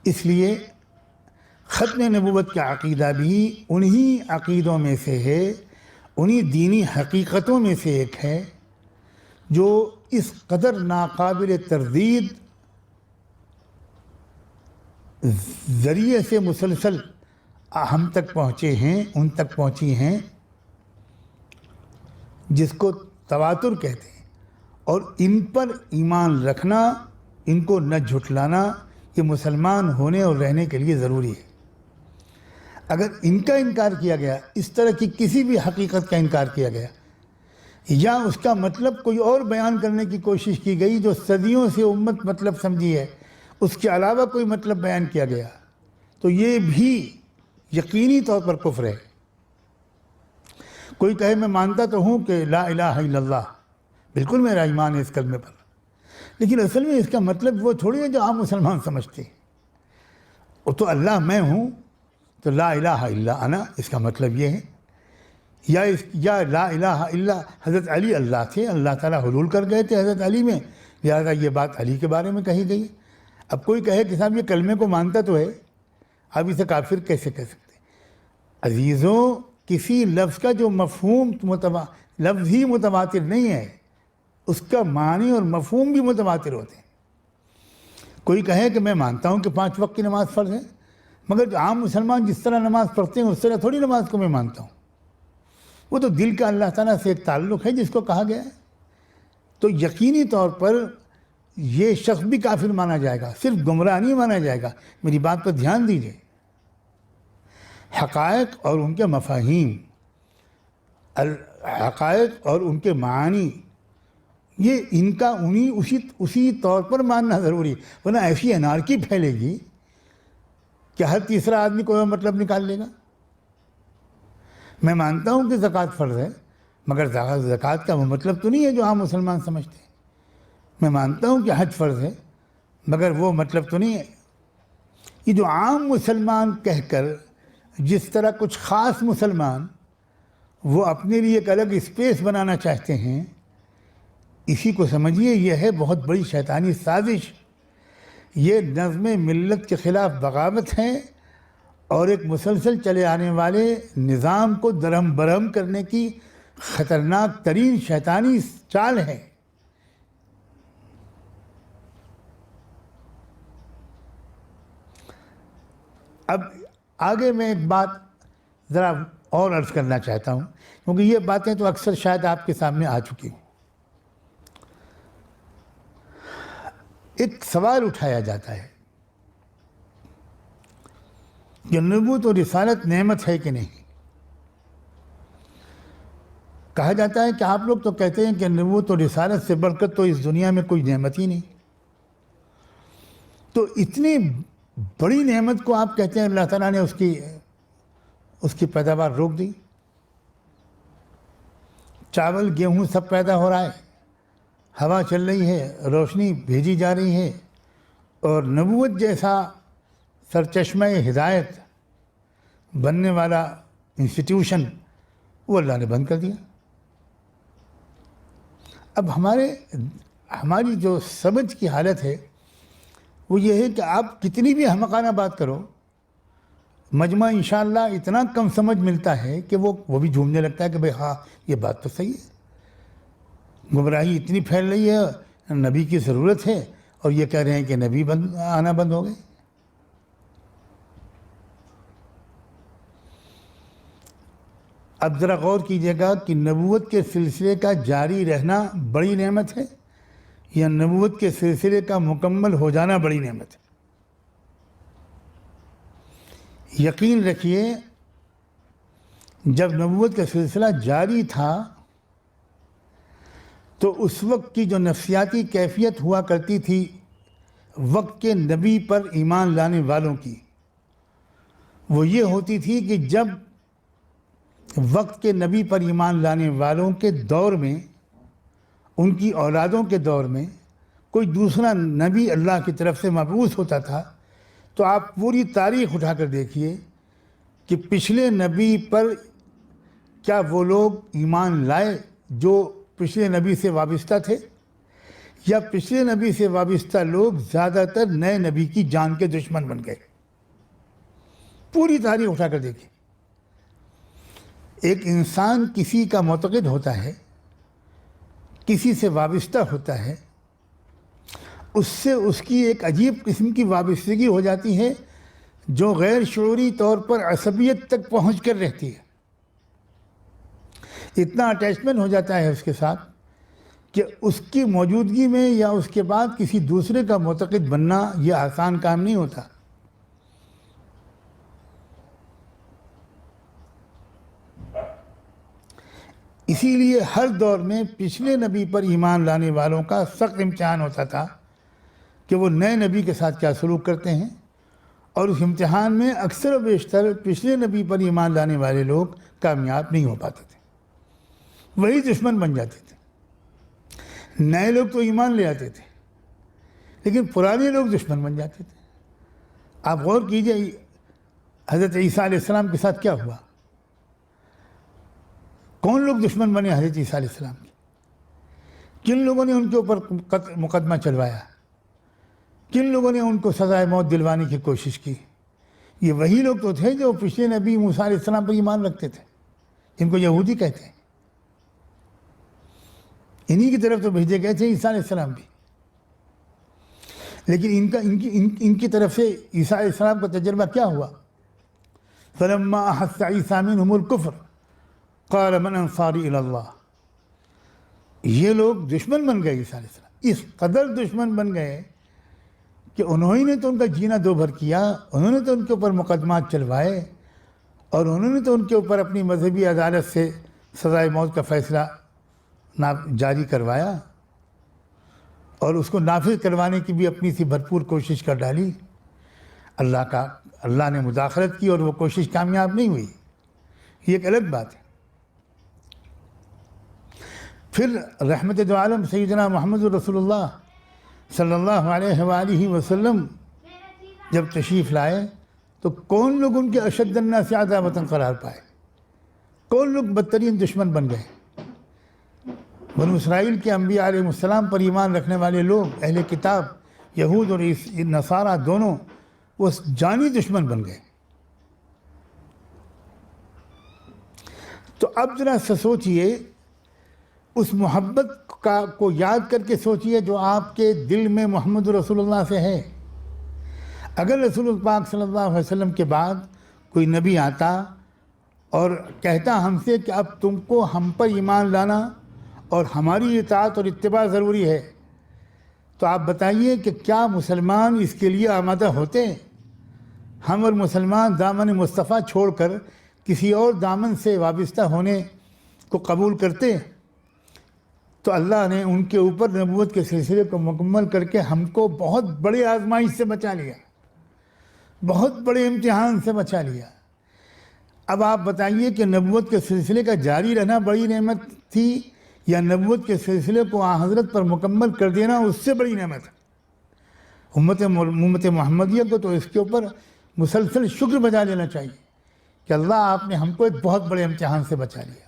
اس لیے ختم نبوت کا عقیدہ بھی انہی عقیدوں میں سے ہے، انہی دینی حقیقتوں میں سے ایک ہے جو اس قدر ناقابل تردید ذریعے سے مسلسل ہم تک پہنچے ہیں، ان تک پہنچی ہیں، جس کو تواتر کہتے ہیں، اور ان پر ایمان رکھنا، ان کو نہ جھٹلانا، یہ مسلمان ہونے اور رہنے کے لیے ضروری ہے۔ اگر ان کا انکار کیا گیا، اس طرح کی کسی بھی حقیقت کا انکار کیا گیا، یا اس کا مطلب کوئی اور بیان کرنے کی کوشش کی گئی جو صدیوں سے امت مطلب سمجھی ہے، اس کے علاوہ کوئی مطلب بیان کیا گیا، تو یہ بھی یقینی طور پر کفر ہے۔ کوئی کہے میں مانتا تو ہوں کہ لا الہ الا اللہ، بالکل میرا ایمان ہے اس کلمے پر، لیکن اصل میں اس کا مطلب وہ تھوڑی ہے جو عام مسلمان سمجھتے ہیں۔ وہ تو اللہ میں ہوں، تو لا الہ الا انا اس کا مطلب یہ ہے، یا لا الہ الا حضرت علی اللہ تھے، اللہ تعالیٰ حلول کر گئے تھے حضرت علی میں، لہذا یہ بات علی کے بارے میں کہی گئی۔ اب کوئی کہے کہ صاحب یہ کلمے کو مانتا تو ہے، اب اسے کافر کیسے کہہ سکتے ہیں؟ عزیزوں، کسی لفظ کا جو مفہوم لفظ ہی متواتر نہیں ہے، اس کا معنی اور مفہوم بھی متواتر ہوتے ہیں۔ کوئی کہے کہ میں مانتا ہوں کہ 5 وقت کی نماز فرض ہے، مگر جو عام مسلمان جس طرح نماز پڑھتے ہیں اس طرح تھوڑی نماز کو میں مانتا ہوں۔ وہ تو دل کا اللہ تعالیٰ سے ایک تعلق ہے جس کو کہا گیا ہے۔ تو یقینی طور پر یہ شخص بھی کافر مانا جائے گا، صرف گمراہ نہیں مانا جائے گا۔ میری بات پر دھیان دیجیے۔ حقائق اور ان کے مفاہیم، حقائق اور ان کے معانی، یہ ان کا اسی طور پر ماننا ضروری ہے، ورنہ ایسی انارکی پھیلے گی کہ ہر تیسرا آدمی کوئی مطلب نکال لے گا۔ میں مانتا ہوں کہ زکوٰۃ فرض ہے، مگر زکوٰۃ کا وہ مطلب تو نہیں ہے جو عام مسلمان سمجھتے ہیں۔ میں مانتا ہوں کہ حج فرض ہے، مگر وہ مطلب تو نہیں ہے۔ یہ جو عام مسلمان کہہ کر جس طرح کچھ خاص مسلمان وہ اپنے لیے ایک الگ اسپیس بنانا چاہتے ہیں، اسی کو سمجھیے یہ ہے بہت بڑی شیطانی سازش۔ یہ نظم ملت کے خلاف بغاوت ہے اور ایک مسلسل چلے آنے والے نظام کو درہم برہم کرنے کی خطرناک ترین شیطانی چال ہے۔ اب آگے میں ایک بات ذرا اور عرض کرنا چاہتا ہوں، کیونکہ یہ باتیں تو اکثر شاید آپ کے سامنے آ چکی ہوں۔ ایک سوال اٹھایا جاتا ہے کہ نبوت و رسالت نعمت ہے کہ نہیں؟ کہا جاتا ہے کہ آپ لوگ تو کہتے ہیں کہ نبوت و رسالت سے بڑھ کر تو اس دنیا میں کوئی نعمت ہی نہیں، تو اتنی بڑی نعمت کو آپ کہتے ہیں اللہ تعالیٰ نے اس کی پیداوار روک دی۔ چاول گیہوں سب پیدا ہو رہا ہے، ہوا چل رہی ہے، روشنی بھیجی جا رہی ہے، اور نبوت جیسا سرچشمہ ہدایت بننے والا انسٹیٹیوشن وہ اللہ نے بند کر دیا۔ اب ہماری جو سمجھ کی حالت ہے وہ یہ ہے کہ آپ کتنی بھی احمقانہ بات کرو، مجمع انشاءاللہ اتنا کم سمجھ ملتا ہے کہ وہ بھی جھومنے لگتا ہے کہ بھئی ہاں یہ بات تو صحیح ہے۔ گمراہی اتنی پھیل رہی ہے، نبی کی ضرورت ہے، اور یہ کہہ رہے ہیں کہ نبی آنا بند ہو گئے۔ اب ذرا غور کیجئے گا کہ نبوت کے سلسلے کا جاری رہنا بڑی نعمت ہے یا نبوت کے سلسلے کا مکمل ہو جانا بڑی نعمت ہے؟ یقین رکھیے، جب نبوت کا سلسلہ جاری تھا تو اس وقت کی جو نفسیاتی کیفیت ہوا کرتی تھی وقت کے نبی پر ایمان لانے والوں کی، وہ یہ ہوتی تھی کہ جب وقت کے نبی پر ایمان لانے والوں کے دور میں، ان کی اولادوں کے دور میں کوئی دوسرا نبی اللہ کی طرف سے مبعوث ہوتا تھا، تو آپ پوری تاریخ اٹھا کر دیکھیے کہ پچھلے نبی پر کیا وہ لوگ ایمان لائے جو پچھلے نبی سے وابستہ تھے، یا پچھلے نبی سے وابستہ لوگ زیادہ تر نئے نبی کی جان کے دشمن بن گئے. پوری تاریخ اٹھا کر دیکھیں. ایک انسان کسی کا معتقد ہوتا ہے، کسی سے وابستہ ہوتا ہے، اس سے اس کی ایک عجیب قسم کی وابستگی ہو جاتی ہے جو غیر شعوری طور پر عصبیت تک پہنچ کر رہتی ہے. اتنا اٹیچمنٹ ہو جاتا ہے اس کے ساتھ کہ اس کی موجودگی میں یا اس کے بعد کسی دوسرے کا معتقد بننا یہ آسان کام نہیں ہوتا. اسی لیے ہر دور میں پچھلے نبی پر ایمان لانے والوں کا سخت امتحان ہوتا تھا کہ وہ نئے نبی کے ساتھ کیا سلوک کرتے ہیں، اور اس امتحان میں اکثر و بیشتر پچھلے نبی پر ایمان لانے والے لوگ کامیاب نہیں ہو پاتے تھے، وہی دشمن بن جاتے تھے. نئے لوگ تو ایمان لے آتے تھے لیکن پرانے لوگ دشمن بن جاتے تھے. آپ غور کیجئے حضرت عیسیٰ علیہ السلام کے ساتھ کیا ہوا. کون لوگ دشمن بنے حضرت عیسیٰ علیہ السلام کے؟ کن لوگوں نے ان کے اوپر مقدمہ چلوایا؟ کن لوگوں نے ان کو سزائے موت دلوانے کی کوشش کی؟ یہ وہی لوگ تو تھے جو پچھلے نبی موسیٰ علیہ السلام پر ایمان رکھتے تھے، جن کو یہودی کہتے ہیں. انہی کی طرف تو بھیجے گئے تھے عیسیٰ علیہ السلام بھی. لیکن ان کی طرف سے عیسیٰ علیہ السلام کا تجربہ کیا ہوا؟ فَلَمَّا أَحَسَّ عِيسَىٰ مِنْهُمُ الْكُفْرَ قَالَ مَنْ أَنصَارِي إِلَى اللَّهِ. یہ لوگ دشمن بن گئے عیسیٰ علیہ السلام. اس قدر دشمن بن گئے کہ انہوں نے تو ان کا جینا دو بھر کیا، انہوں نے تو ان کے اوپر مقدمات چلوائے، اور انہوں نے تو ان کے اوپر اپنی مذہبی عدالت سے سزائے موت کا فیصلہ جاری کروایا، اور اس کو نافذ کروانے کی بھی اپنی سی بھرپور کوشش کر ڈالی. اللہ نے مداخلت کی اور وہ کوشش کامیاب نہیں ہوئی، یہ ایک الگ بات ہے. پھر رحمت دو عالم سیدنا محمد رسول اللہ صلی اللہ علیہ وآلہ وسلم جب تشریف لائے تو کون لوگ ان کے اشد الناس عداوۃ قرار پائے؟ کون لوگ بدترین دشمن بن گئے؟ بنو اسرائیل کے انبیاء علیہ السلام پر ایمان رکھنے والے لوگ، اہل کتاب، یہود اور نصارہ دونوں، وہ جانی دشمن بن گئے. تو اب ذرا سوچئے، اس محبت کو یاد کر کے سوچئے جو آپ کے دل میں محمد رسول اللہ سے ہے. اگر رسول پاک صلی اللہ علیہ وسلم کے بعد کوئی نبی آتا اور کہتا ہم سے کہ اب تم کو ہم پر ایمان لانا اور ہماری اطاعت اور اتباع ضروری ہے، تو آپ بتائیے کہ کیا مسلمان اس کے لیے آمادہ ہوتے؟ ہم اور مسلمان دامن مصطفیٰ چھوڑ کر کسی اور دامن سے وابستہ ہونے کو قبول کرتے؟ تو اللہ نے ان کے اوپر نبوت کے سلسلے کو مکمل کر کے ہم کو بہت بڑے آزمائش سے بچا لیا، بہت بڑے امتحان سے بچا لیا. اب آپ بتائیے کہ نبوت کے سلسلے کا جاری رہنا بڑی نعمت تھی یا نبوت کے سلسلے کو حضرت پر مکمل کر دینا اس سے بڑی نعمت ہے؟ امت محمدیہ کو تو اس کے اوپر مسلسل شکر بجا لینا چاہیے کہ اللہ آپ نے ہم کو ایک بہت بڑے امتحان سے بچا لیا.